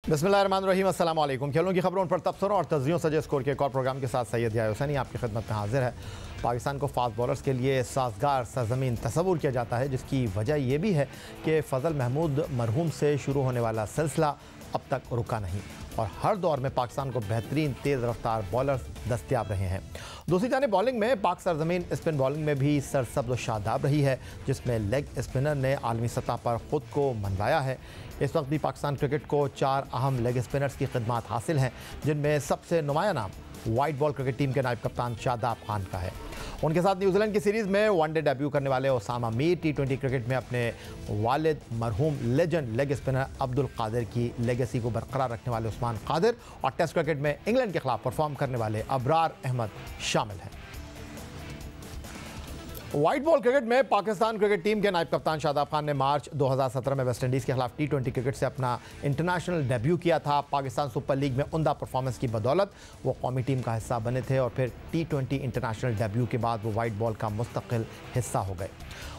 बिस्मिल्लाहिर्रहमानिर्रहीम, अस्सलाम वालेकुम। खेलों की खबरों पर तबसरों और तज्जियों सजे स्कोर के एक और प्रोग्राम के साथ सैयद याहिया हुसैनी आपकी खिदमत में हाजिर है। पाकिस्तान को फास्ट बॉलर्स के लिए साजगार सरजमीन तस्वुर किया जाता है, जिसकी वजह यह भी है कि फ़ज़ल महमूद मरहूम से शुरू होने वाला सिलसिला अब तक रुका नहीं और हर दौर में पाकिस्तान को बेहतरीन तेज़ रफ्तार बॉलर्स दस्तियाब रहे हैं। दूसरी जानिब बॉलिंग में पाक सरजमीन स्पिन बॉलिंग में भी सरसब्ज़ व शादाब रही है, जिसमें लेग स्पिनर ने आलमी सतह पर ख़ुद को मनवाया है। इस वक्त भी पाकिस्तान क्रिकेट को 4 अहम लेग स्पिनर्स की खिदमत हासिल हैं, जिनमें सबसे नुमाया नाम वाइट बॉल क्रिकेट टीम के नायब कप्तान शादाब खान का है। उनके साथ न्यूजीलैंड की सीरीज़ में वनडे डेब्यू करने वाले उसामा मीर, T20 क्रिकेट में अपने वालिद मरहूम legend leg spinner Abdul Qadir की लेगेसी को बरकरार रखने वाले उस्मान कादिर और टेस्ट क्रिकेट में इंग्लैंड के खिलाफ परफॉर्म करने वाले अबरार अहमद शामिल हैं। वाइट बॉल क्रिकेट में पाकिस्तान क्रिकेट टीम के नायब कप्तान शादाब खान ने मार्च 2017 में वेस्ट इंडीज़ के खिलाफ T20 क्रिकेट से अपना इंटरनेशनल डेब्यू किया था। पाकिस्तान सुपर लीग में उम्दा परफॉर्मेंस की बदौलत वो कौमी टीम का हिस्सा बने थे और फिर T20 इंटरनेशनल डेब्यू के बाद वो वाइट बॉल का मुस्तकिल हिस्सा हो गए।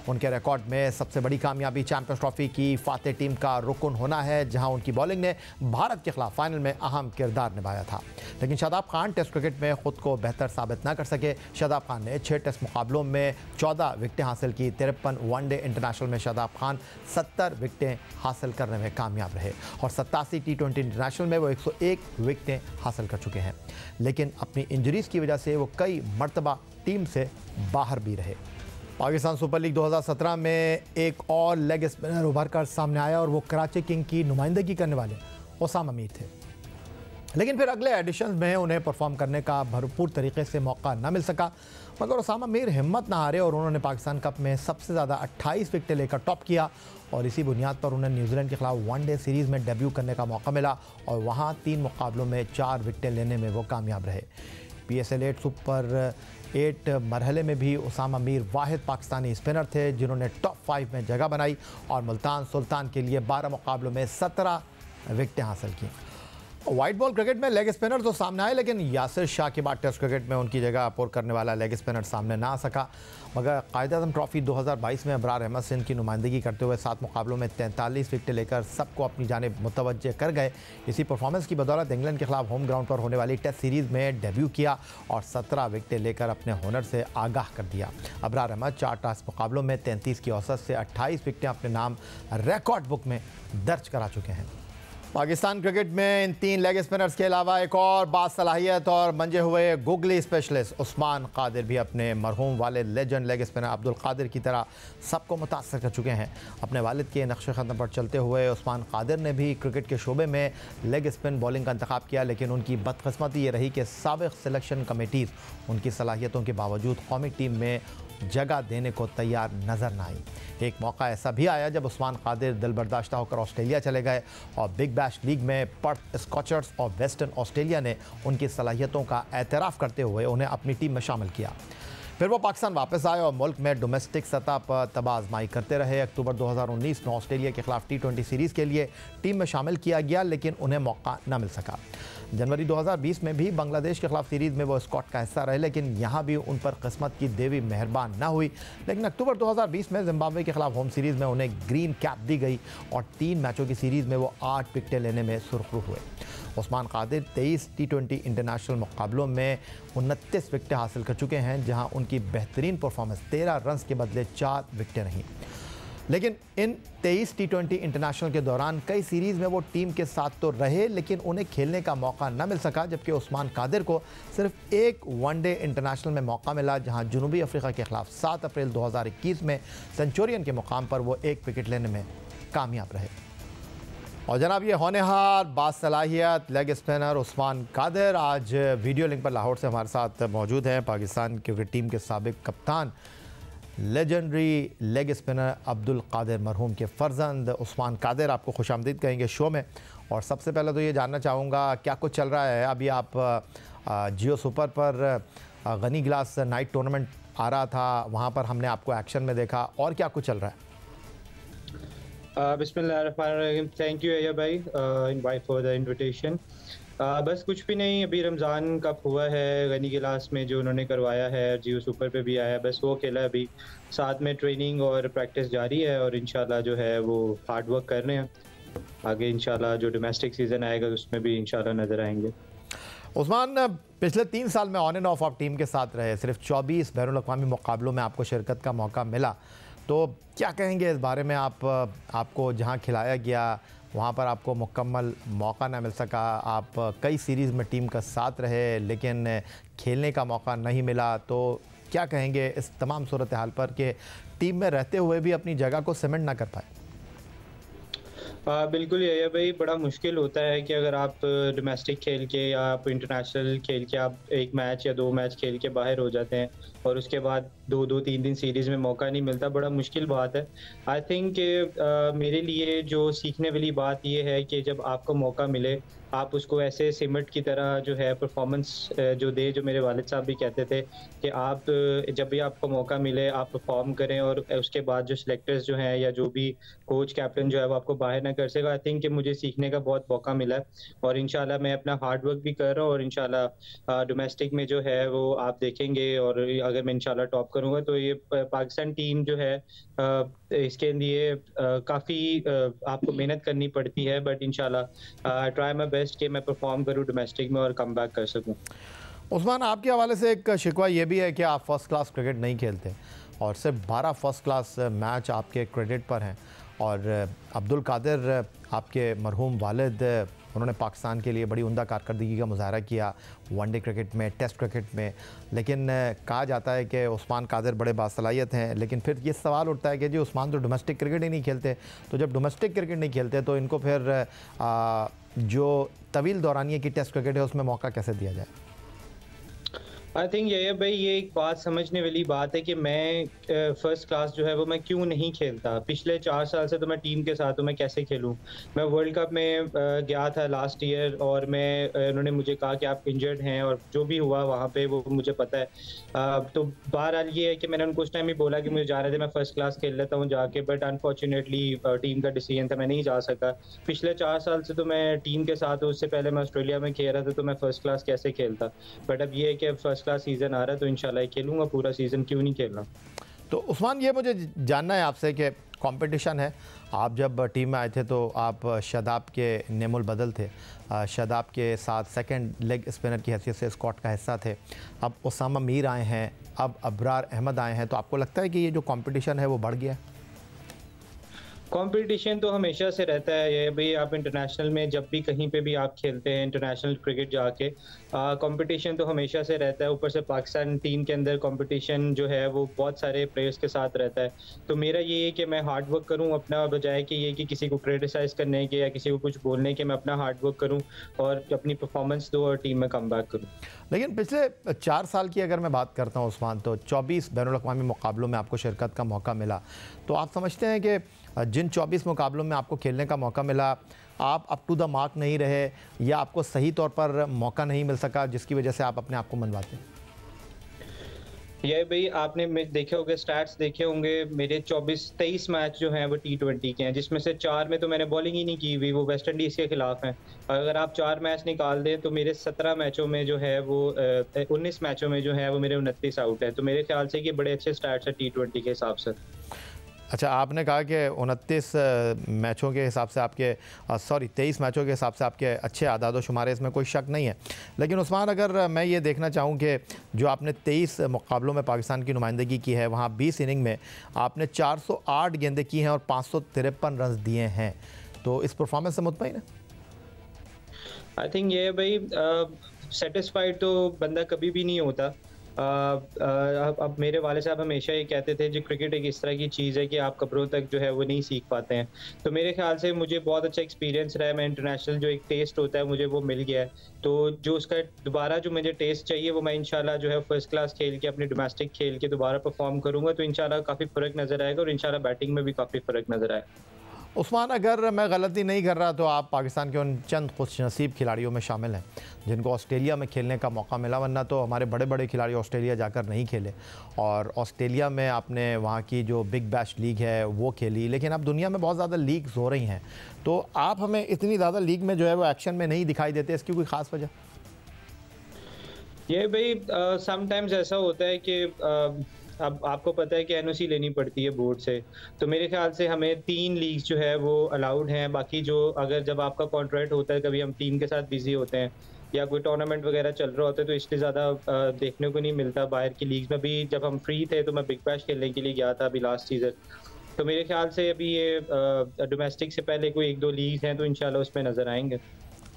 उनके रिकॉर्ड में सबसे बड़ी कामयाबी चैंपियंस ट्रॉफी की फातेह टीम का रुकन होना है, जहां उनकी बॉलिंग ने भारत के खिलाफ फाइनल में अहम किरदार निभाया था। लेकिन शादाब खान टेस्ट क्रिकेट में खुद को बेहतर साबित न कर सके। शादाब खान ने 6 टेस्ट मुकाबलों में 14 विकेटें हासिल की। 53 वनडे इंटरनेशनल में शादाब खान 70 विकेटें हासिल करने में कामयाब रहे और 87 T20 इंटरनेशनल में वो 101 विकेटें हासिल कर चुके हैं। लेकिन अपनी इंजरीज़ की वजह से वो कई मरतबा टीम से बाहर भी रहे। पाकिस्तान सुपर लीग 2017 में एक और लेग स्पिनर उभर कर सामने आया और वो कराची किंग की नुमाइंदगी करने वाले उसामा मीर थे। लेकिन फिर अगले एडिशन में उन्हें परफॉर्म करने का भरपूर तरीके से मौका न मिल सका, मगर उसामा मीर हिम्मत न हारे और उन्होंने पाकिस्तान कप में सबसे ज़्यादा 28 विकेटें लेकर टॉप किया और इसी बुनियाद पर उन्हें न्यूजीलैंड के खिलाफ वनडे सीरीज़ में डेब्यू करने का मौका मिला और वहाँ 3 मुकाबलों में 4 विकेटें लेने में वो कामयाब रहे। PSL 8 सुपर 8 मरहले में भी उसामा मीर वाहिद पाकिस्तानी स्पिनर थे जिन्होंने टॉप 5 में जगह बनाई और मुल्तान सुल्तान के लिए 12 मुकाबलों में 17 विकेटें हासिल की। वाइट बॉल क्रिकेट में लेग स्पिनर तो सामने आए, लेकिन यासिर शाह के बाद टेस्ट क्रिकेट में उनकी जगह पुर करने वाला लेग स्पिनर सामने ना आ सका। मगर कायद-ए-आज़म ट्रॉफी 2022 में अबरार अहमद सिंध की नुमाइंदगी करते हुए 7 मुकाबलों में 43 विकेटें लेकर सबको अपनी जानिब मुतवज्जे कर गए। इसी परफॉर्मेंस की बदौलत इंग्लैंड के खिलाफ होम ग्राउंड पर होने वाली टेस्ट सीरीज़ में डेब्यू किया और 17 विकेटें लेकर अपने हुनर से आगाह कर दिया। अबरार अहमद 4 टेस्ट मुकाबलों में 33 की औसत से 28 विकेटें अपने नाम रिकॉर्ड बुक में दर्ज करा चुके हैं। पाकिस्तान क्रिकेट में इन 3 लेग स्पिनर्स के अलावा एक और बासलाहियत और मंजे हुए गुगली स्पेशलिस्ट उस्मान कादिर भी अपने मरहूम वालिद legend leg spinner Abdul Qadir की तरह सबको मुतासर कर चुके हैं। अपने वालिद के नक्शे क़दम पर चलते हुए उस्मान कादिर ने भी क्रिकेट के शोबे में लेग स्पिन बॉलिंग का इंतखाब किया, लेकिन उनकी बदकिस्मती ये रही कि साबिक़ सिलेक्शन कमेटीज़ उनकी सलाहियतों के बावजूद कौमी टीम में जगह देने को तैयार नज़र न आई। एक मौका ऐसा भी आया जब उस्मान कादिर दिल बर्दाश्ता होकर ऑस्ट्रेलिया चले गए और बिग बैश लीग में पर्थ स्कॉचर्स और वेस्टर्न ऑस्ट्रेलिया ने उनकी सलाहियतों का एतराफ़ करते हुए उन्हें अपनी टीम में शामिल किया। फिर वो पाकिस्तान वापस आए और मुल्क में डोमेस्टिक सतह पर तबाह आजमाई करते रहे। अक्टूबर 2019 में ऑस्ट्रेलिया के खिलाफ T20 सीरीज़ के लिए टीम में शामिल किया गया, लेकिन उन्हें मौका न मिल सका। जनवरी 2020 में भी बांग्लादेश के खिलाफ सीरीज़ में वो स्क्वाड का हिस्सा रहे, लेकिन यहाँ भी उन पर किस्मत की देवी मेहरबान न हुई। लेकिन अक्टूबर 2020 में जिम्बाब्वे के खिलाफ होम सीरीज़ में उन्हें ग्रीन कैप दी गई और 3 मैचों की सीरीज़ में वो 8 विकेटें लेने में सुरखरू हुए। उस्मान कादिर 23 T20 इंटरनेशनल मुकाबलों में 29 विकेटें हासिल कर चुके हैं, जहां उनकी बेहतरीन परफॉर्मेंस 13 रन्स के बदले 4 विकेटें रहीं। लेकिन इन 23 T20 इंटरनेशनल के दौरान कई सीरीज़ में वो टीम के साथ तो रहे, लेकिन उन्हें खेलने का मौका न मिल सका, जबकि उस्मान कादिर को सिर्फ एक वनडे इंटरनेशनल में मौका मिला, जहां जनूबी अफ्रीका के खिलाफ 7 अप्रैल 2021 में सेंचुरियन के मुकाम पर वो 1 विकेट लेने में कामयाब रहे। और जनाब, ये होनहार बासलाहियत लेग स्पिनर उस्मान कादिर आज वीडियो लिंक पर लाहौर से हमारे साथ मौजूद हैं। पाकिस्तान क्रिकेट टीम के साबिक कप्तान legendary leg spinner Abdul Qadir मरहूम के फ़र्जंद उस्मान कादिर, आपको खुशामदीद कहेंगे शो में। और सबसे पहले तो ये जानना चाहूँगा क्या कुछ चल रहा है। अभी आप जियो सुपर पर गनी गिलास नाइट टूर्नामेंट आ रहा था, वहाँ पर हमने आपको एक्शन में देखा, और क्या कुछ चल रहा है? बिस्मिल्लाहिर्रहमानिर्रहीम, थैंक यू अय्या भाई इनवाइट फॉर द इनविटेशन। बस कुछ भी नहीं, अभी रमज़ान कप हुआ है गनी गिलास में जो उन्होंने करवाया है, जियो सुपर पे भी आया है, बस वो खेला है। अभी साथ में ट्रेनिंग और प्रैक्टिस जारी है और इंशाल्लाह जो है वो हार्ड वर्क कर रहे हैं आगे इंशाल्लाह जो डोमेस्टिक सीज़न आएगा उसमें भी इंशाल्लाह नज़र आएंगे। उस्मान, पिछले 3 साल में ऑन एंड ऑफ आप टीम के साथ रहे, सिर्फ 24 बैनुल-अक़वामी मुकाबलों में आपको शिरकत का मौका मिला, तो क्या कहेंगे इस बारे में? आपको जहां खिलाया गया वहां पर आपको मुकम्मल मौका ना मिल सका, आप कई सीरीज़ में टीम का साथ रहे लेकिन खेलने का मौका नहीं मिला, तो क्या कहेंगे इस तमाम सूरत हाल पर कि टीम में रहते हुए भी अपनी जगह को सीमेंट ना कर पाए? बिल्कुल यही है भाई, बड़ा मुश्किल होता है कि अगर आप डोमेस्टिक खेल के या आप इंटरनेशनल खेल के आप 1 मैच या 2 मैच खेल के बाहर हो जाते हैं और उसके बाद 2-2, 3-3 सीरीज़ में मौका नहीं मिलता, बड़ा मुश्किल बात है। आई थिंक मेरे लिए जो सीखने वाली बात ये है कि जब आपको मौका मिले, आप उसको ऐसे सिमट की तरह जो है परफॉर्मेंस जो दे, जो मेरे वालिद साहब भी कहते थे कि आप जब भी आपको मौका मिले आप परफॉर्म करें और उसके बाद जो सिलेक्टर्स जो हैं या जो भी कोच कैप्टन जो है वो आपको बाहर ना कर सकेगा। आई थिंक कि मुझे सीखने का बहुत मौका मिला है और इंशाल्लाह मैं अपना हार्ड वर्क भी कर रहा हूँ और इंशाल्लाह डोमेस्टिक में जो है वो आप देखेंगे और अगर मैं इंशाल्लाह टॉप करूँगा तो ये पाकिस्तान टीम जो है इसके लिए काफ़ी आपको मेहनत करनी पड़ती है, बट इंशाल्लाह ट्राई माय बेस्ट कि मैं परफॉर्म करूँ डोमेस्टिक में और कम बैक कर सकूँ। उस्मान, आपके हवाले से एक शिकवा ये भी है कि आप फर्स्ट क्लास क्रिकेट नहीं खेलते और सिर्फ 12 फर्स्ट क्लास मैच आपके क्रेडिट पर हैं और अब्दुल कादिर आपके मरहूम वालिद, उन्होंने पाकिस्तान के लिए बड़ी उम्दा कारकर्दगी का मुजाहरा किया वनडे क्रिकेट में, टेस्ट क्रिकेट में, लेकिन कहा जाता है कि उस्मान कादिर बड़े बासलाहियत हैं, लेकिन फिर ये सवाल उठता है कि जी उस्मान तो डोमेस्टिक क्रिकेट ही नहीं खेलते, तो जब डोमेस्टिक क्रिकेट नहीं खेलते तो इनको फिर जो तवील दौरानिए की टेस्ट क्रिकेट है उसमें मौका कैसे दिया जाए? आई थिंक ये है भाई, ये एक बात समझने वाली बात है कि मैं फर्स्ट क्लास जो है वो मैं क्यों नहीं खेलता। पिछले 4 साल से तो मैं टीम के साथ हूँ, मैं कैसे खेलूँ? मैं वर्ल्ड कप में गया था लास्ट ईयर और उन्होंने मुझे कहा कि आप इंजर्ड हैं और जो भी हुआ वहाँ पे वो मुझे पता है। तो बहरहाल ये है कि मैंने उनको उस टाइम ही बोला कि मुझे जा रहे थे, मैं फर्स्ट क्लास खेल लेता हूँ जाके, बट अनफॉर्चुनेटली टीम का डिसीजन था, मैं नहीं जा सका। पिछले 4 साल से तो मैं टीम के साथ हूँ, उससे पहले मैं ऑस्ट्रेलिया में खेल रहा था, तो मैं फर्स्ट क्लास कैसे खेलता? बट अब ये है कि फर्स्ट क्लास सीजन आ रहा है तो इंशाल्लाह खेलूंगा पूरा सीजन, क्यों नहीं खेलना। तो उस्मान, ये मुझे जानना है आपसे कि कंपटीशन है, आप जब टीम में आए थे तो आप शादाब के नेमुल बदल थे, शादाब के साथ सेकंड लेग स्पिनर की हैसियत से स्क्वाड का हिस्सा थे, अब उसामा मीर आए हैं, अब अबरार अहमद आए हैं, तो आपको लगता है कि ये जो कंपटीशन है वो बढ़ गया है? कंपटीशन तो हमेशा से रहता है ये भाई, आप इंटरनेशनल में जब भी कहीं पे भी आप खेलते हैं इंटरनेशनल क्रिकेट जाके, कंपटीशन तो हमेशा से रहता है। ऊपर से पाकिस्तान टीम के अंदर कंपटीशन जो है वो बहुत सारे प्लेयर्स के साथ रहता है। तो मेरा ये है कि मैं हार्ड वर्क करूं अपना, बजाय कि ये कि किसी को क्रिटिसाइज़ करने के या किसी को कुछ बोलने के, मैं अपना हार्ड वर्क करूं और अपनी परफॉर्मेंस दूं और टीम में कम बैक करूँ। लेकिन पिछले 4 साल की अगर मैं बात करता हूँ उस्मान, तो 24 बैनुल-अक़वामी मुकाबलों में आपको शिरकत का मौका मिला, तो आप समझते हैं कि जिन 24 मुकाबलों में आपको खेलने का मौका मिला, आप अप टू द मार्क नहीं रहे या आपको सही तौर पर मौका नहीं मिल सका जिसकी वजह से आप अपने आप को मनवाते हैं? ये भाई आपने देखे होंगे, स्टैट्स देखे होंगे, मेरे 23 मैच जो हैं वो T20 के हैं, जिसमें से 4 में तो मैंने बॉलिंग ही नहीं की हुई, वो वेस्ट इंडीज़ के खिलाफ हैं। अगर आप 4 मैच निकाल दें तो मेरे 17 मैचों में जो है वो 19 मैचों में जो है वो मेरे 29 आउट है। तो मेरे ख्याल से ये बड़े अच्छे स्टैट्स है T20 के हिसाब से। अच्छा, आपने कहा कि 29 मैचों के हिसाब से आपके 23 मैचों के हिसाब से आपके अच्छे आदाद शुमार है, इसमें कोई शक नहीं है। लेकिन उस्मान, अगर मैं ये देखना चाहूँ कि जो आपने 23 मुकाबलों में पाकिस्तान की नुमाइंदगी की है, वहाँ 20 इनिंग में आपने 408 गेंदें की हैं और 553 रन दिए हैं, तो इस परफॉर्मेंस से मुतमईन है? आई थिंक ये भाई, सेटिस्फाइड तो बंदा कभी भी नहीं होता। अब मेरे वाले साहब हमेशा ये कहते थे जो क्रिकेट एक इस तरह की चीज़ है कि आप कब्रों तक जो है वो नहीं सीख पाते हैं। तो मेरे ख्याल से मुझे बहुत अच्छा एक्सपीरियंस रहा है, मैं इंटरनेशनल जो एक टेस्ट होता है मुझे वो मिल गया है। तो जो उसका दोबारा जो मुझे टेस्ट चाहिए वो मैं इंशाल्लाह जो है फर्स्ट क्लास खेल के, अपनी डोमेस्टिक खेल के दोबारा परफॉर्म करूँगा, तो इंशाल्लाह काफ़ी फ़र्क नज़र आएगा और इंशाल्लाह बैटिंग में भी काफ़ी फ़र्क नज़र आएगा। उस्मान, अगर मैं गलती नहीं कर रहा तो आप पाकिस्तान के उन चंद खुशनसीब खिलाड़ियों में शामिल हैं जिनको ऑस्ट्रेलिया में खेलने का मौका मिला, वरना तो हमारे बड़े बड़े खिलाड़ी ऑस्ट्रेलिया जाकर नहीं खेले। और ऑस्ट्रेलिया में आपने वहाँ की जो बिग बैश लीग है वो खेली, लेकिन अब दुनिया में बहुत ज़्यादा लीग्स हो रही हैं, तो आप हमें इतनी ज़्यादा लीग में जो है वो एक्शन में नहीं दिखाई देते, इसकी कोई ख़ास वजह? ये भाई समटाइम्स ऐसा होता है कि अब आपको पता है कि एनओसी लेनी पड़ती है बोर्ड से, तो मेरे ख़्याल से हमें 3 लीग्स जो है वो अलाउड हैं, बाकी जो अगर जब आपका कॉन्ट्रैक्ट होता है, कभी हम टीम के साथ बिज़ी होते हैं या कोई टूर्नामेंट वग़ैरह चल रहा होता है, तो इसलिए ज़्यादा देखने को नहीं मिलता। बाहर की लीग्स में भी जब हम फ्री थे, तो मैं बिग बैश खेलने के लिए गया था अभी लास्ट सीज़न। तो मेरे ख़्याल से अभी ये डोमेस्टिक से पहले कोई 1-2 लीग्स हैं, तो इंशाल्लाह उसमें नज़र आएँगे।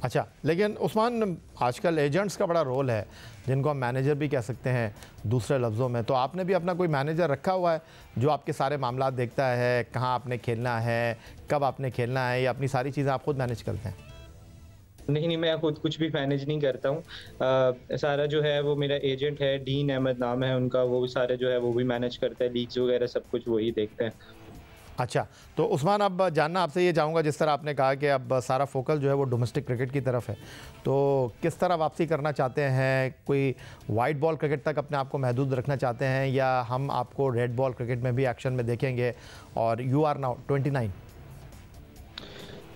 अच्छा, लेकिन उस्मान आजकल एजेंट्स का बड़ा रोल है, जिनको हम मैनेजर भी कह सकते हैं दूसरे लफ्ज़ों में। तो आपने भी अपना कोई मैनेजर रखा हुआ है जो आपके सारे मामला देखता है, कहाँ आपने खेलना है, कब आपने खेलना है, या अपनी सारी चीज़ें आप खुद मैनेज करते हैं? नहीं, नहीं, मैं खुद कुछ भी मैनेज नहीं करता हूँ। सारा जो है वो मेरा एजेंट है, डीन अहमद नाम है उनका, वो भी सारे जो है वो भी मैनेज करता है, लीग्स वगैरह सब कुछ वही देखते हैं। अच्छा, तो उस्मान, अब जानना आपसे ये चाहूँगा, जिस तरह आपने कहा कि अब सारा फोकस जो है वो डोमेस्टिक क्रिकेट की तरफ है, तो किस तरह वापसी करना चाहते हैं? कोई वाइट बॉल क्रिकेट तक अपने आप को महदूद रखना चाहते हैं, या हम आपको रेड बॉल क्रिकेट में भी एक्शन में देखेंगे? और यू आर नाउ 29।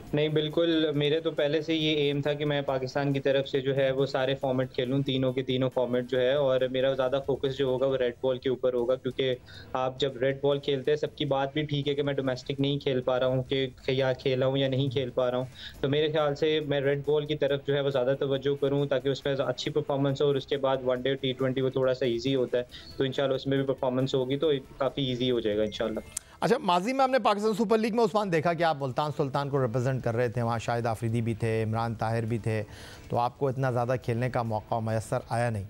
नहीं, बिल्कुल, मेरे तो पहले से ये एम था कि मैं पाकिस्तान की तरफ से जो है वो सारे फॉर्मेट खेलूँ, तीनों के तीनों फॉर्मेट जो है, और मेरा ज़्यादा फ़ोकस जो होगा वो रेड बॉल के ऊपर होगा, क्योंकि आप जब रेड बॉल खेलते हैं, सबकी बात भी ठीक है कि मैं डोमेस्टिक नहीं खेल पा रहा हूँ, कि या खेला हूँ या नहीं खेल पा रहा हूँ। तो मेरे ख़्याल से मैं रेड बॉल की तरफ जो है वो ज़्यादा तवज्जो करूँ, ताकि उसमें अच्छी परफ़ॉर्मेंस हो, और उसके बाद वनडे टी20 वो थोड़ा-सा ईज़ी होता है। तो इंशाल्लाह उसमें भी परफ़ॉर्मेंस होगी, तो काफ़ी ईज़ी हो जाएगा इंशाल्लाह। अच्छा, माजी में हमने पाकिस्तान सुपर लीग में उस्मान देखा कि आप मुल्तान सुल्तान को रिप्रेजेंट कर रहे थे, वहाँ शाहिद आफरीदी भी थे, इमरान ताहिर भी थे, तो आपको इतना ज़्यादा खेलने का मौका मैसर आया नहीं।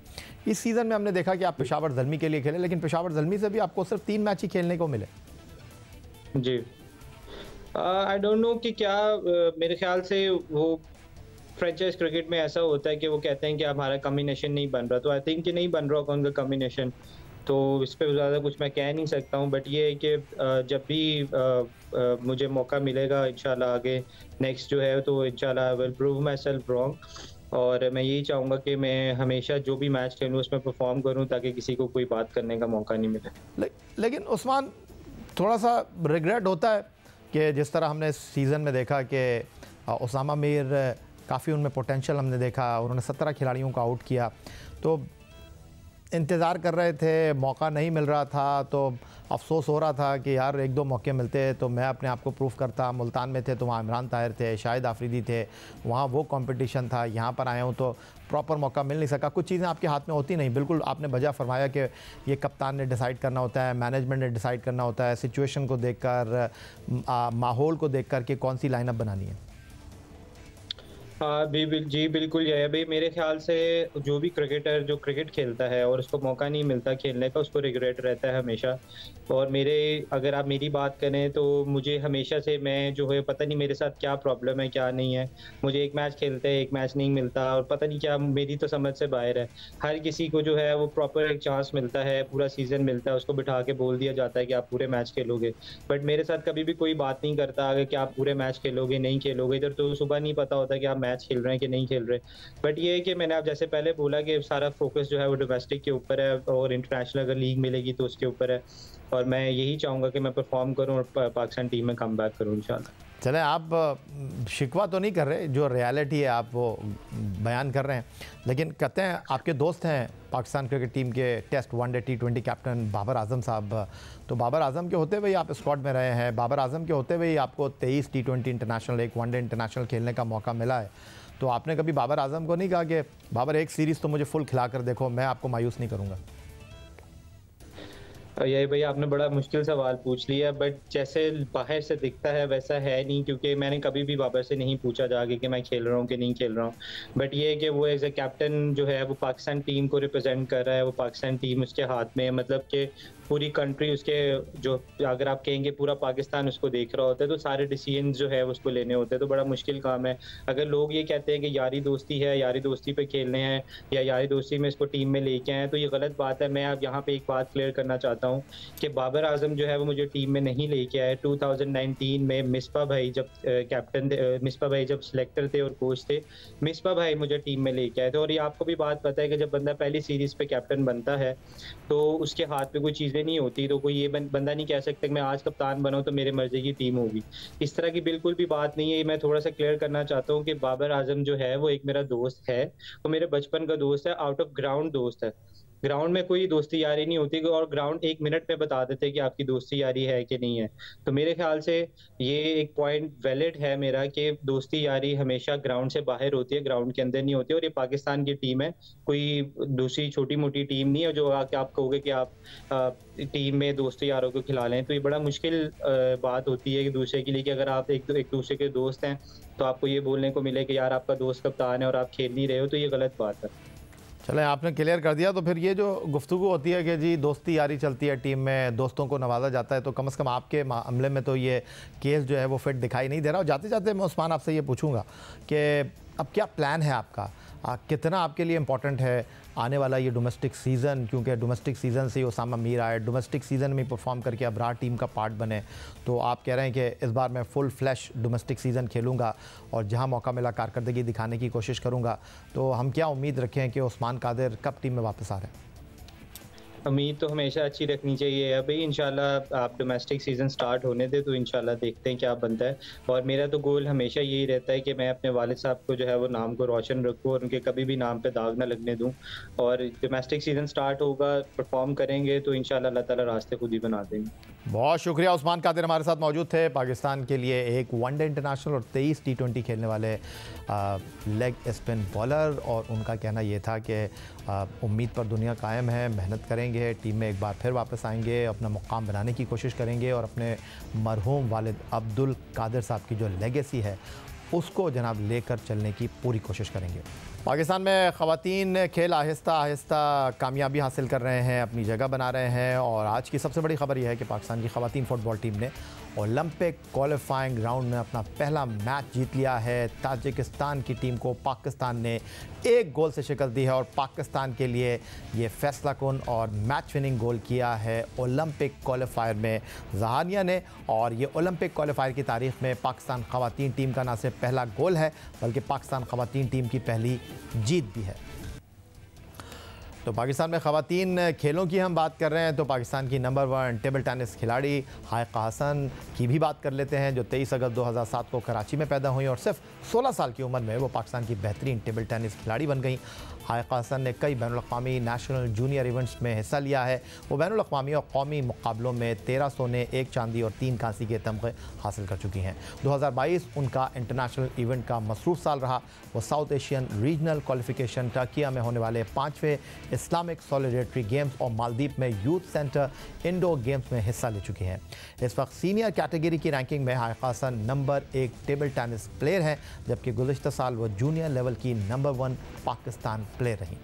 इस सीज़न में हमने देखा कि आप पेशावर ज़ल्मी के लिए खेले, लेकिन पेशावर ज़ल्मी से भी आपको सिर्फ 3 मैच ही खेलने को मिले। जी। आई डोंट नो कि क्या मेरे ख़्याल से वो फ्रेंचाइज़ क्रिकेट में ऐसा होता है कि वो कहते हैं कि हमारा कॉम्बिनेशन नहीं बन रहा, तो आई थिंक कि नहीं बन रहा होगा उनका कॉम्बिनेशन। तो इस पे ज़्यादा कुछ मैं कह नहीं सकता हूँ, बट ये है कि जब भी मुझे मौका मिलेगा इंशाल्लाह आगे नेक्स्ट जो है, तो इंशाल्लाह I will prove my self wrong, और मैं यही चाहूँगा कि मैं हमेशा जो भी मैच खेलूँ उसमें परफॉर्म करूँ, ताकि किसी को कोई बात करने का मौका नहीं मिले। लेकिन उस्मान, थोड़ा सा रिग्रेट होता है कि जिस तरह हमने इस सीज़न में देखा कि उसामा मीर, काफ़ी उनमें पोटेंशियल हमने देखा, उन्होंने 17 खिलाड़ियों को आउट किया, तो इंतज़ार कर रहे थे, मौका नहीं मिल रहा था, तो अफसोस हो रहा था कि यार 1-2 मौके मिलते तो मैं अपने आप को प्रूव करता। मुल्तान में थे तो वहाँ इमरान ताहिर थे, शाहिद आफरीदी थे, वहाँ वो कंपटीशन था। यहाँ पर आया हूँ तो प्रॉपर मौका मिल नहीं सका। कुछ चीज़ें आपके हाथ में होती नहीं। बिल्कुल आपने वजह फरमाया कि ये कप्तान ने डिसाइड करना होता है, मैनेजमेंट ने डिसाइड करना होता है, सिचुएशन को देख कर, माहौल को देख कर के कौन सी लाइनअप बनानी है। हाँ, जी बिल्कुल, ये है भाई, मेरे ख्याल से जो भी क्रिकेटर जो क्रिकेट खेलता है और उसको मौका नहीं मिलता खेलने का, उसको रिग्रेट रहता है हमेशा। और अगर आप मेरी बात करें तो मुझे हमेशा से, मैं जो है पता नहीं मेरे साथ क्या प्रॉब्लम है क्या नहीं है, मुझे एक मैच खेलते हैं एक मैच नहीं मिलता, और पता नहीं क्या, मेरी तो समझ से बाहर है। हर किसी को जो है वो प्रॉपर एक चांस मिलता है, पूरा सीजन मिलता है, उसको बिठा के बोल दिया जाता है कि आप पूरे मैच खेलोगे, बट मेरे साथ कभी भी कोई बात नहीं करता कि आप पूरे मैच खेलोगे नहीं खेलोगे। इधर तो सुबह नहीं पता होता कि आप मैच खेल रहे हैं कि नहीं खेल रहे। बट ये है कि मैंने आप जैसे पहले बोला कि सारा फोकस जो है वो डोमेस्टिक के ऊपर है, और इंटरनेशनल अगर लीग मिलेगी तो उसके ऊपर है, और मैं यही चाहूँगा कि मैं परफॉर्म करूँ और पाकिस्तान टीम में कमबैक करूँ इंशाल्लाह। चलें, आप शिकवा तो नहीं कर रहे, जो रियलिटी है आप वो बयान कर रहे हैं, लेकिन कहते हैं आपके दोस्त हैं पाकिस्तान क्रिकेट टीम के टेस्ट वनडे टी20 कैप्टन बाबर आजम साहब। तो बाबर आजम के होते हुए आप स्क्वाड में रहे हैं, बाबर आजम के होते हुए आपको 23 टी20 इंटरनेशनल, एक वनडे इंटरनेशनल खेलने का मौका मिला है। तो आपने कभी बाबर आजम को नहीं कहा कि बाबर एक सीरीज़ तो मुझे फुल खिला कर देखो, मैं आपको मायूस नहीं करूँगा? यही भाई, आपने बड़ा मुश्किल सवाल पूछ लिया, बट जैसे बाहर से दिखता है वैसा है नहीं, क्योंकि मैंने कभी भी बाबर से नहीं पूछा जाके कि मैं खेल रहा हूँ कि नहीं खेल रहा हूँ। बट ये है कि वो एज ए कैप्टन जो है वो पाकिस्तान टीम को रिप्रेजेंट कर रहा है, वो पाकिस्तान टीम उसके हाथ में है, मतलब कि पूरी कंट्री उसके, जो अगर आप कहेंगे पूरा पाकिस्तान उसको देख रहा होता है, तो सारे डिसीजन जो है उसको लेने होते हैं, तो बड़ा मुश्किल काम है। अगर लोग ये कहते हैं कि यारी दोस्ती है, यारी दोस्ती पे खेलने हैं, या यारी दोस्ती में इसको टीम में लेके आए, तो ये गलत बात है। मैं अब यहाँ पे एक बात क्लियर करना चाहता हूँ कि बाबर आजम जो है वो मुझे टीम में नहीं लेके आए। 2019 में मिसबा भाई जब कैप्टन थे, मिसबा भाई जब सिलेक्टर थे और कोच थे, मिसबा भाई मुझे टीम में लेके आए थे। और ये आपको भी बात पता है कि जब बंदा पहली सीरीज पे कैप्टन बनता है तो उसके हाथ में कोई चीज़ें नहीं होती, तो कोई ये बंदा नहीं कह सकता कि मैं आज कप्तान बनाऊं तो मेरे मर्जी की टीम होगी। इस तरह की बिल्कुल भी बात नहीं है। मैं थोड़ा सा क्लियर करना चाहता हूँ कि बाबर आजम जो है वो एक मेरा दोस्त है, वो मेरे बचपन का दोस्त है, आउट ऑफ ग्राउंड दोस्त है। ग्राउंड में कोई दोस्ती यारी नहीं होती और ग्राउंड 1 मिनट में बता देते कि आपकी दोस्ती यारी है कि नहीं है। तो मेरे ख़्याल से ये एक पॉइंट वैलिड है मेरा कि दोस्ती यारी हमेशा ग्राउंड से बाहर होती है, ग्राउंड के अंदर नहीं होती और ये पाकिस्तान की टीम है, कोई दूसरी छोटी-मोटी टीम नहीं है जो आके आप कहोगे कि आप टीम में दोस्तों यारों को खिला लें। तो ये बड़ा मुश्किल बात होती है एक-दूसरे के लिए कि अगर आप एक-दूसरे के दोस्त हैं, तो आपको ये बोलने को मिले कि यार आपका दोस्त कप्तान है और आप खेल नहीं रहे हो, तो ये गलत बात है। चलें, आपने क्लियर कर दिया। तो फिर ये जो गुफ्तगू होती है कि जी दोस्ती यारी चलती है टीम में, दोस्तों को नवाजा जाता है, तो कम से कम आपके मामले में तो ये केस जो है वो फिट दिखाई नहीं दे रहा। और जाते जाते मैं उस्मान आपसे ये पूछूंगा कि अब क्या प्लान है आपका, कितना आपके लिए इम्पोर्टेंट है आने वाला ये डोमेस्टिक सीज़न, क्योंकि डोमेस्टिक सीज़न से उसामा मीर आए, डोमेस्टिक सीज़न में परफॉर्म करके अबरार टीम का पार्ट बने। तो आप कह रहे हैं कि इस बार मैं फुल फ्लैश डोमेस्टिक सीज़न खेलूँगा और जहां मौका मिला कारकर्दगी दिखाने की कोशिश करूँगा। तो हम क्या उम्मीद रखें कि उस्मान कादिर कब टीम में वापस आ रहे हैं? उम्मीद तो हमेशा अच्छी रखनी चाहिए। अभी इंशाल्लाह आप डोमेस्टिक सीज़न स्टार्ट होने दें तो इंशाल्लाह देखते हैं क्या बनता है। और मेरा तो गोल हमेशा यही रहता है कि मैं अपने वालिद साहब को जो है वो नाम को रोशन रखूँ और उनके कभी भी नाम पे दाग ना लगने दूँ। और डोमेस्टिक सीज़न स्टार्ट होगा, परफॉर्म करेंगे तो इंशाल्लाह अल्लाह ताला रास्ते खुद ही बना देंगे। बहुत शुक्रिया। उस्मान कादिर हमारे साथ मौजूद थे, पाकिस्तान के लिए एक वनडे इंटरनेशनल और 23 T20 खेलने वाले लेग स्पिन बॉलर। और उनका कहना ये था कि उम्मीद पर दुनिया कायम है, मेहनत करेंगे, टीम में एक बार फिर वापस आएंगे, अपना मुकाम बनाने की कोशिश करेंगे और अपने मरहूम वालिद अब्दुल कादिर साहब की जो लेगेसी है उसको जनाब लेकर चलने की पूरी कोशिश करेंगे। पाकिस्तान में ख़वातीन खेल आहिस्ता आहिस्ता कामयाबी हासिल कर रहे हैं, अपनी जगह बना रहे हैं। और आज की सबसे बड़ी खबर यह है कि पाकिस्तान की ख़वातीन फ़ुटबॉल टीम ने ओलंपिक क्वालिफाइंग राउंड में अपना पहला मैच जीत लिया है। ताजिकिस्तान की टीम को पाकिस्तान ने 1 गोल से शिकस्त दी है और पाकिस्तान के लिए ये फैसला कुन और मैच विनिंग गोल किया है ओलंपिक क्वालिफायर में जहानिया ने। और ये ओलंपिक क्वालिफायर की तारीख़ में पाकिस्तान ख़वातीन टीम का न सिर्फ पहला गोल है बल्कि पाकिस्तान ख़वातीन टीम की पहली जीत भी है। तो पाकिस्तान में ख़वातीन खेलों की हम बात कर रहे हैं तो पाकिस्तान की नंबर 1 टेबल टेनिस खिलाड़ी हाइका हसन की भी बात कर लेते हैं, जो 23 अगस्त 2007 को कराची में पैदा हुई और सिर्फ 16 साल की उम्र में वो पाकिस्तान की बेहतरीन टेबल टेनिस खिलाड़ी बन गई। हाइका हसन ने कई बैनुल-अक़वामी नेशनल जूनियर इवेंट्स में हिस्सा लिया है। वो बैनुल-अक़वामी और कौमी मुकाबलों में 13 सोने, 1 चांदी और 3 कांसी के तमगे हासिल कर चुकी हैं। 2022 उनका इंटरनेशनल इवेंट का मसरूफ़ साल रहा। वो south Asian regional qualification Türkiye में होने वाले 5वें इस्लामिक सॉलिडेरिटी गेम्स और मालदीव में यूथ सेंटर इंडोर गेम्स में हिस्सा ले चुकी हैं। इस वक्त सीनियर कैटेगरी की रैंकिंग में Haika Hasan number 1 table tennis player हैं, जबकि गुज़िश्ता साल वो जूनियर लेवल की नंबर 1 पाकिस्तान प्लेयर रही।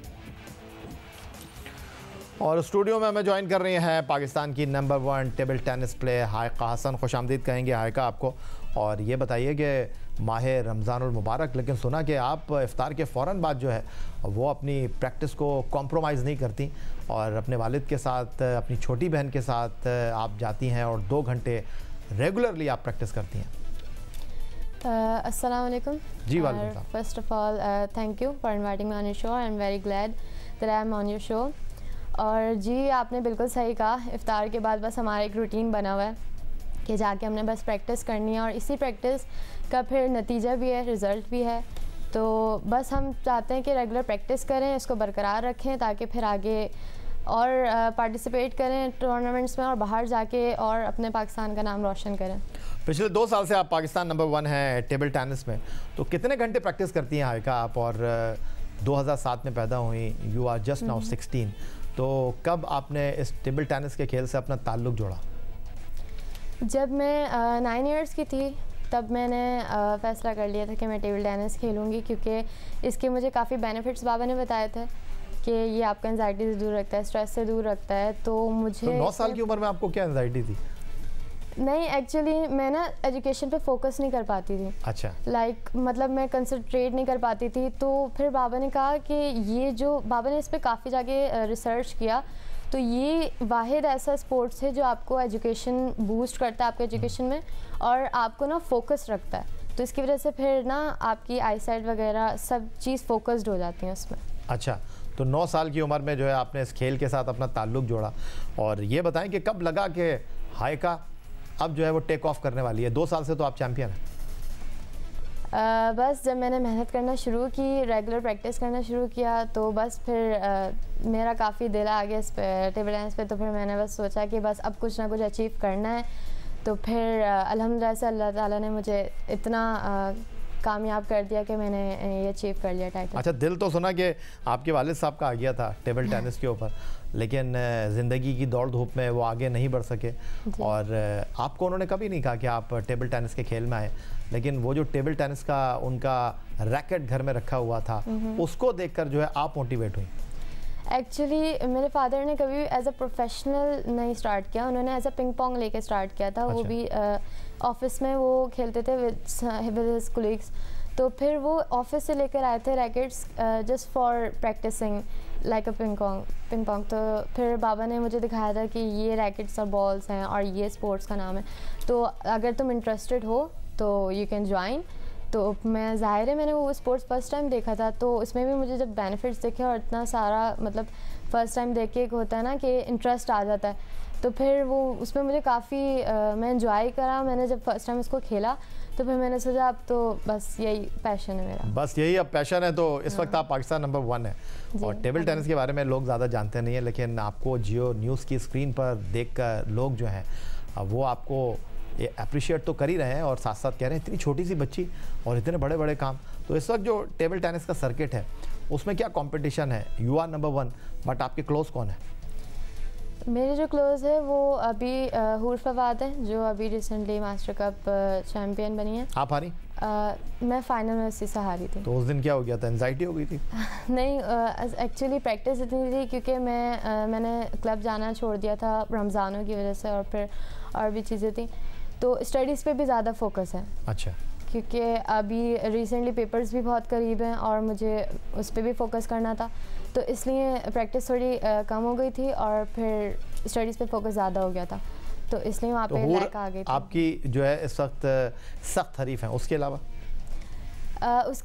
और स्टूडियो में हमें ज्वाइन कर रही हैं पाकिस्तान की number 1 table tennis player Haika Hasan. खुशामदीद कहेंगे हाइका आपको। और ये बताइए कि माह रमज़ानुल मुबारक, लेकिन सुना कि आप इफ्तार के फ़ौरन बाद जो है वो अपनी प्रैक्टिस को कॉम्प्रोमाइज़ नहीं करती और अपने वालिद के साथ, अपनी छोटी बहन के साथ आप जाती हैं और 2 घंटे रेगुलरली आप प्रैक्टिस करती हैं। अस्सलाम वालेकुम जी वालेकुम। First of all thank you for inviting me on your show. I am very glad that I am on your show. और जी आपने बिल्कुल सही कहा, इफ्तार के बाद बस हमारा एक रूटीन बना हुआ है कि जाके हमने बस प्रैक्टिस करनी है और इसी प्रैक्टिस का फिर नतीजा भी है, रिज़ल्ट भी है। तो बस हम चाहते हैं कि रेगुलर प्रैक्टिस करें, इसको बरकरार रखें ताकि फिर आगे और पार्टिसिपेट करें टूर्नामेंट्स में और बाहर जाके और अपने पाकिस्तान का नाम रोशन करें। पिछले 2 साल से आप पाकिस्तान नंबर 1 हैं टेबल टेनिस में, तो कितने घंटे प्रैक्टिस करती हैं हाइका आप? और 2007 में पैदा हुई, यू आर जस्ट नाउ 16, तो कब आपने इस टेबल टेनिस के खेल से अपना ताल्लुक़ जोड़ा? जब मैं 9 इयर्स की थी तब मैंने फ़ैसला कर लिया था कि मैं टेबल टेनिस खेलूँगी, क्योंकि इसके मुझे काफ़ी बेनिफिट्स बाबा ने बताए थे कि ये आपको एंजाइटी से दूर रखता है, स्ट्रेस से दूर रखता है। तो मुझे 9 साल की उम्र में आपको क्या एंजाइटी थी? नहीं, एक्चुअली मैं ना एजुकेशन पे फोकस नहीं कर पाती थी। अच्छा। मतलब मैं कंसंट्रेट नहीं कर पाती थी। तो फिर बाबा ने कहा कि ये जो बाबा ने इस पे काफ़ी जाके रिसर्च किया, तो ये वाहिद ऐसा स्पोर्ट्स है जो आपको एजुकेशन बूस्ट करता है आपके एजुकेशन में और आपको ना फोकस रखता है। तो इसकी वजह से फिर ना आपकी आई साइट वगैरह सब चीज़ फोकस्ड हो जाती है उसमें। अच्छा, तो 9 साल की उम्र में जो है आपने इस खेल के साथ अपना ताल्लुक़ जोड़ा। और ये बताएं कि कब लगा कि हाइका अब जो है वो टेक ऑफ करने वाली है? 2 साल से तो आप चैम्पियन हैं। बस जब मैंने मेहनत करना शुरू की, रेगुलर प्रैक्टिस करना शुरू किया, तो बस फिर मेरा काफ़ी दिल आ गया इस पे टेबल टेनिस पे। तो फिर मैंने बस सोचा कि बस अब कुछ ना कुछ अचीव करना है। तो फिर अल्हम्दुलिल्लाह से अल्लाह ताला ने मुझे इतना कामयाब कर दिया कि मैंने ये अचीव कर लिया टाइटल। अच्छा, दिल तो सुना कि आपके वालिद साहब का आ गया था टेबल टेनिस के ऊपर, लेकिन ज़िंदगी की दौड़ धूप में वो आगे नहीं बढ़ सके। और आपको उन्होंने कभी नहीं कहा कि आप टेबल टेनिस के खेल में आए, लेकिन वो जो टेबल टेनिस का उनका रैकेट घर में रखा हुआ था, उसको देखकर जो है आप मोटिवेट हुई? एक्चुअली मेरे फादर ने कभी एज अ प्रोफेशनल नहीं स्टार्ट किया, उन्होंने एज अ पिंग पोंग लेके स्टार्ट किया था। अच्छा। वो भी ऑफिस में वो खेलते थे विद हिज कोलीग्स। तो फिर वो ऑफिस से लेकर आए थे rackets just for practising like a ping pong. तो फिर बाबा ने मुझे दिखाया था कि ये रैकेट्स और बॉल्स हैं और ये स्पोर्ट्स का नाम है, तो अगर तुम इंटरेस्टेड हो तो यू कैन ज्वाइन। तो मैं ज़ाहिर है मैंने वो स्पोर्ट्स फर्स्ट टाइम देखा था, तो उसमें भी मुझे जब बेनिफिट्स देखे और इतना सारा मतलब फ़र्स्ट टाइम देख के एक होता है ना कि इंटरेस्ट आ जाता है, तो फिर वो उसमें मुझे काफ़ी मैं इंजॉय करा। मैंने जब फर्स्ट टाइम इसको खेला तो फिर मैंने सोचा अब तो बस यही पैशन है मेरा, बस यही अब पैशन है। तो इस वक्त आप पाकिस्तान नंबर 1 है। और टेबल टेनिस के बारे में लोग ज़्यादा जानते नहीं हैं, लेकिन आपको जियो न्यूज़ की स्क्रीन पर देख कर लोग जो हैं वो आपको ये अप्रिशिएट तो कर ही रहे हैं और साथ साथ कह रहे हैं इतनी छोटी सी बच्ची और इतने बड़े बड़े काम। तो इस वक्त जो टेबल टेनिस का सर्किट है उसमें क्या कंपटीशन है? यू आर नंबर 1, बट आपके क्लोज कौन है? मेरे जो क्लोज है वो अभी हूर फवाद है, जो अभी रिसेंटली मास्टर कप चैम्पियन बनी है। आप हारी? मैं फाइनल में उसी से हारी थी। तो उस दिन क्या हो गया था? एंजाइटी हो गई थी? नहीं, एक्चुअली प्रैक्टिस इतनी थी क्योंकि मैंने क्लब जाना छोड़ दिया था रमज़ानों की वजह से, और फिर और भी चीज़ें थी, तो स्टडीज़ पे भी ज़्यादा फोकस है। अच्छा। क्योंकि अभी रिसेंटली पेपर्स भी बहुत करीब हैं और मुझे उस पर भी फोकस करना था, तो इसलिए प्रैक्टिस थोड़ी कम हो गई थी और फिर स्टडीज़ पे फोकस ज़्यादा हो गया था, तो इसलिए वहाँ पे लैक आ गई थी। आपकी जो है इस वक्त सख्त हरीफ हैं, उसके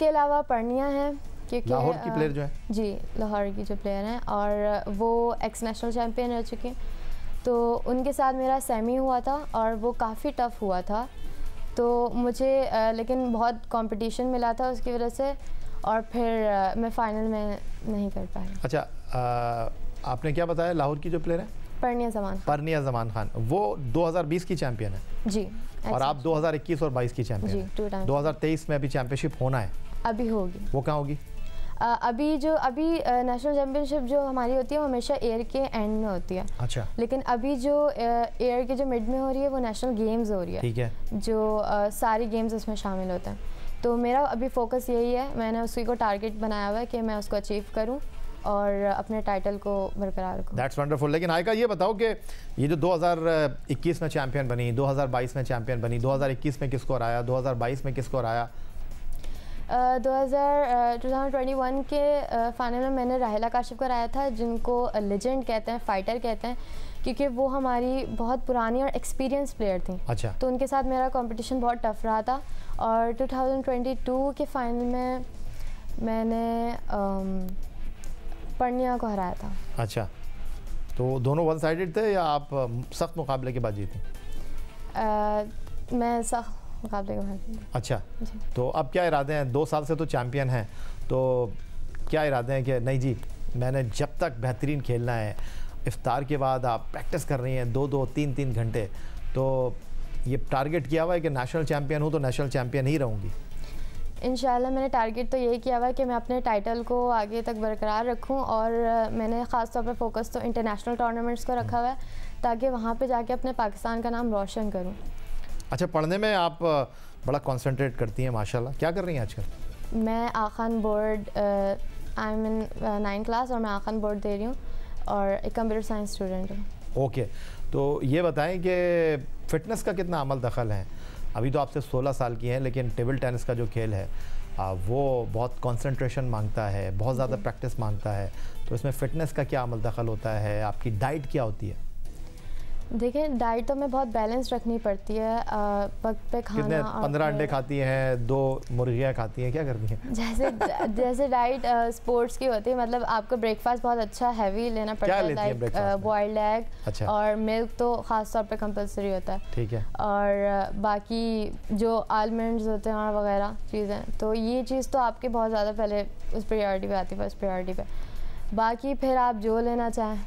अलावा पर्निया है, क्योंकि लाहौर की प्लेयर जो है। जी, लाहौर की जो प्लेयर हैं और वो एक्स नेशनल चैम्पियन रह चुके हैं। तो उनके साथ मेरा सेमी हुआ था और वो काफ़ी टफ़ हुआ था, तो मुझे लेकिन बहुत कंपटीशन मिला था उसकी वजह से, और फिर मैं फाइनल में नहीं कर पाई। अच्छा, आपने क्या बताया? लाहौर की जो प्लेयर है परनिया ज़मान खान, वो 2020 की चैम्पियन है जी, और आप 2021 और 22 की चैम्पियन जी, हैं। 2 टाइम। 2023 में अभी चैम्पियनशिप होना है, अभी होगी। वो कहाँ होगी? अभी नेशनल चैम्पियनशिप जो हमारी होती है वो हमेशा एयर के एंड में होती है। अच्छा। लेकिन अभी जो एयर के जो मिड में हो रही है वो नेशनल गेम्स हो रही है। ठीक है। जो सारी गेम्स उसमें शामिल होते हैं, तो मेरा अभी फोकस यही है, मैंने उसी को टारगेट बनाया हुआ है कि मैं उसको अचीव करूं और अपने टाइटल को बरकरार रखूं। That's wonderful. लेकिन आयका ये बताओ कि ये जो 2021 में चैम्पियन बनी, 2022 में चैम्पियन बनी, 2021 में किसको हराया, 2022 में किसको हराया? 2021 के फाइनल में मैंने राहिला काशिफ को हराया था, जिनको लेजेंड कहते हैं, फाइटर कहते हैं, क्योंकि वो हमारी बहुत पुरानी और एक्सपीरियंस प्लेयर थी। अच्छा। तो उनके साथ मेरा कंपटीशन बहुत टफ रहा था, और 2022 के फाइनल में मैंने पर्निया को हराया था। अच्छा, तो दोनों वन साइडेड थे या आप सख्त मुकाबले के बाद जीती? मैं सख्त मुकाबले के बाद। अच्छा, तो अब क्या इरादे हैं? 2 साल से तो चैम्पियन हैं, तो क्या इरादे हैं कि नहीं जी मैंने जब तक बेहतरीन खेलना है? इफ्तार के बाद आप प्रैक्टिस कर रही हैं 2-2, 3-3 घंटे, तो ये टारगेट किया हुआ है कि नेशनल चैम्पियन हूँ तो नेशनल चैम्पियन ही रहूँगी? इंशाल्लाह मैंने टारगेट तो यही किया हुआ है कि मैं अपने टाइटल को आगे तक बरकरार रखूं, और मैंने ख़ास तौर पर फोकस तो इंटरनेशनल टूर्नामेंट्स को रखा हुआ है ताकि वहाँ पे जाके अपने पाकिस्तान का नाम रोशन करूं। अच्छा, पढ़ने में आप बड़ा कंसंट्रेट करती हैं माशाल्लाह, क्या कर रही हैं आजकल? मैं Aga Khan board, I am in 9th class और मैं आखान बोर्ड दे रही हूँ और एक कंप्यूटर साइंस स्टूडेंट हूँ। ओके, तो ये बताएं कि फ़िटनेस का कितना अमल दखल है? अभी तो आपसे 16 साल की हैं, लेकिन टेबल टेनिस का जो खेल है वो बहुत कंसंट्रेशन मांगता है, बहुत ज़्यादा प्रैक्टिस मांगता है, तो इसमें फ़िटनेस का क्या अमल दखल होता है? आपकी डाइट क्या होती है? देखिए डाइट तो हमें बहुत बैलेंस रखनी पड़ती है, वक्त पे खाना। कितने? और 15 अंडे खाती हैं, 2 मुर्गियाँ खाती हैं, क्या करती हैं? जैसे डाइट स्पोर्ट्स की होती है, मतलब आपको ब्रेकफास्ट बहुत अच्छा हैवी लेना पड़ता है, लाइक बॉइल्ड एग। अच्छा। और मिल्क तो ख़ास तौर पे कंपलसरी होता है। ठीक है। और बाकी जो आलमंड्स होते हैं और वगैरह चीज़ें, तो ये चीज़ तो आपके बहुत ज़्यादा पहले उस प्रायोरिटी पे आती है, फर्स्ट प्रायोरिटी पे। बाकी फिर आप जो लेना चाहें।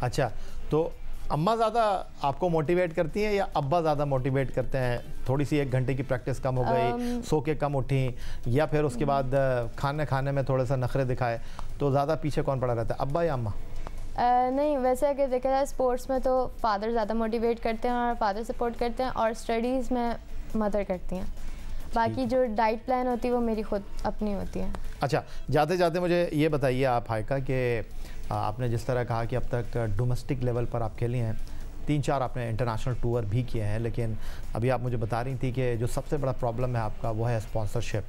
अच्छा, तो अम्मा ज़्यादा आपको मोटिवेट करती हैं या अब्बा ज़्यादा मोटिवेट करते हैं? थोड़ी सी 1 घंटे की प्रैक्टिस कम हो गई, सो के कम उठी, या फिर उसके बाद खाने में थोड़ा सा नखरे दिखाए, तो ज़्यादा पीछे कौन पड़ा रहता है, अब्बा या अम्मा? नहीं, वैसे अगर देखा जाए स्पोर्ट्स में तो फादर ज़्यादा मोटिवेट करते हैं और फादर सपोर्ट करते हैं, और स्टडीज़ में मदर करती हैं। बाकी जो डाइट प्लान होती है वो मेरी खुद अपनी होती है। अच्छा, जाते जाते मुझे ये बताइए आप हाइका कि आपने जिस तरह कहा कि अब तक डोमेस्टिक लेवल पर आप खेली हैं, 3-4 आपने इंटरनेशनल टूर भी किए हैं, लेकिन अभी आप मुझे बता रही थी कि जो सबसे बड़ा प्रॉब्लम है आपका वो है स्पॉन्सरशिप,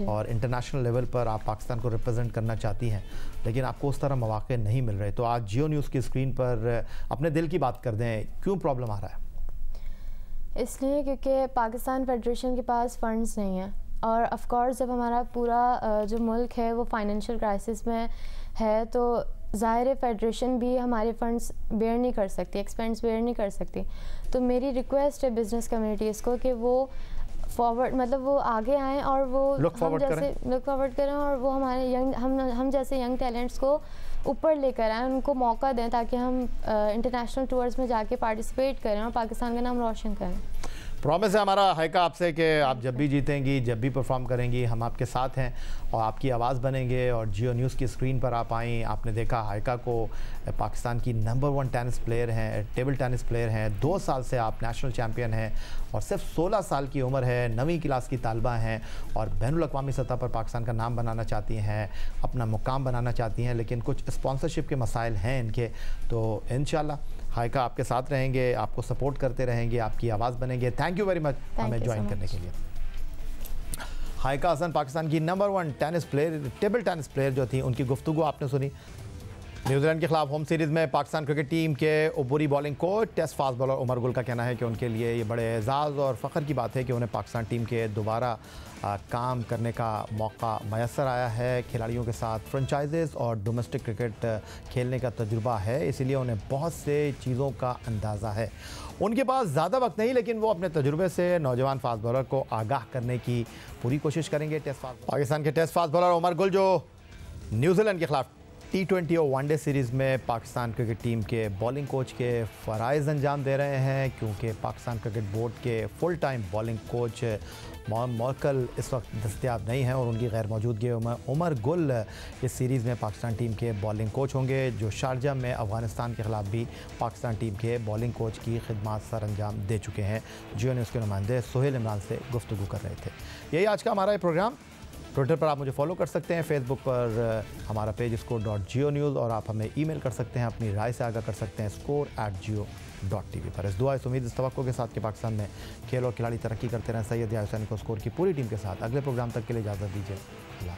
और इंटरनेशनल लेवल पर आप पाकिस्तान को रिप्रेजेंट करना चाहती हैं, लेकिन आपको उस तरह मौके नहीं मिल रहे। तो आज जियो न्यूज़ की स्क्रीन पर अपने दिल की बात कर दें, क्यों प्रॉब्लम आ रहा है? इसलिए क्योंकि पाकिस्तान फेडरेशन के पास फंड्स नहीं हैं, और ऑफ कोर्स जब हमारा पूरा जो मुल्क है वो फाइनेंशियल क्राइसिस में है, तो ज़ाहिर फेडरेशन भी हमारे फंड्स बेयर नहीं कर सकती, एक्सपेंस बेयर नहीं कर सकती। तो मेरी रिक्वेस्ट है बिजनेस कम्युनिटीज़ को कि वो फॉरवर्ड, मतलब वो आगे आएँ और वो लुक फॉरवर्ड करें, और वो हमारे हम जैसे यंग टैलेंट्स को ऊपर लेकर आएँ, उनको मौका दें, ताकि हम इंटरनेशनल टूर्स में जाके पार्टिसिपेट करें और पाकिस्तान का नाम रोशन करें। प्रॉमिस है हमारा हाइका आपसे कि आप जब भी जीतेंगी, जब भी परफॉर्म करेंगी, हम आपके साथ हैं और आपकी आवाज़ बनेंगे। और जियो न्यूज़ की स्क्रीन पर आप आईं, आपने देखा हाइका को, पाकिस्तान की नंबर 1 टेनिस प्लेयर हैं, टेबल टेनिस प्लेयर हैं, 2 साल से आप नेशनल चैम्पियन हैं, और सिर्फ 16 साल की उम्र है, 9वीं क्लास की तालबा हैं, और बैनुल-अक़वामी सतह पर पाकिस्तान का नाम बनाना चाहती हैं, अपना मुकाम बनाना चाहती हैं, लेकिन कुछ स्पॉन्सरशिप के मसाइल हैं इनके। तो इंशाल्लाह हाइका आपके साथ रहेंगे, आपको सपोर्ट करते रहेंगे, आपकी आवाज़ बनेंगे। थैंक यू वेरी मच हमें ज्वाइन करने के लिए। हाइका हसन पाकिस्तान की number 1 tennis player, table tennis player जो थी, उनकी गुफ्तगू आपने सुनी। न्यूजीलैंड के खिलाफ होम सीरीज़ में पाकिस्तान क्रिकेट टीम के उबूरी bowling coach test fast bowler Umar Gul का कहना है कि उनके लिए ये बड़े एजाज़ और फ़ख्र की बात है कि उन्हें पाकिस्तान टीम के दोबारा काम करने का मौका मैसर आया है। खिलाड़ियों के साथ फ्रेंचाइजेस और डोमेस्टिक क्रिकेट खेलने का तजुर्बा है, इसीलिए उन्हें बहुत से चीज़ों का अंदाज़ा है। उनके पास ज़्यादा वक्त नहीं, लेकिन वो अपने तजुर्बे से नौजवान फास्ट बॉलर को आगाह करने की पूरी कोशिश करेंगे। पाकिस्तान के टेस्ट फास्ट बॉलर उमर गुल जो न्यूजीलैंड के खिलाफ T20 और वनडे सीरीज़ में पाकिस्तान क्रिकेट टीम के बॉलिंग कोच के फ़राइज़ अंजाम दे रहे हैं, क्योंकि पाकिस्तान क्रिकेट बोर्ड के फुल टाइम बॉलिंग कोच मॉर्कल इस वक्त दस्तयाब नहीं हैं, और उनकी गैर मौजूदगी उमर गुल इस सीरीज़ में पाकिस्तान टीम के बॉलिंग कोच होंगे, जो शारजा में अफ़गानिस्तान के ख़िलाफ़ भी पाकिस्तान टीम के बॉलिंग कोच की खिदमत सर अंजाम दे चुके हैं। जियो न्यूज़ के नुमाइंदे सोहेल इमरान से गुफ्तगू कर रहे थे। यही आज का हमारा ये प्रोग्राम। ट्विटर पर आप मुझे फॉलो कर सकते हैं, फेसबुक पर हमारा पेज score.geo-news, और आप हमें ईमेल कर सकते हैं, अपनी राय से आगाह कर सकते हैं score@geo.tv पर। इस दुआ इस उम्मीद इस तवक्को के साथ कि पाकिस्तान में खेल और खिलाड़ी तरक्की करते रहें। सैयद या हुसैन को स्कोर की पूरी टीम के साथ अगले प्रोग्राम तक के लिए इजाज़त दीजिए। अल्लाह।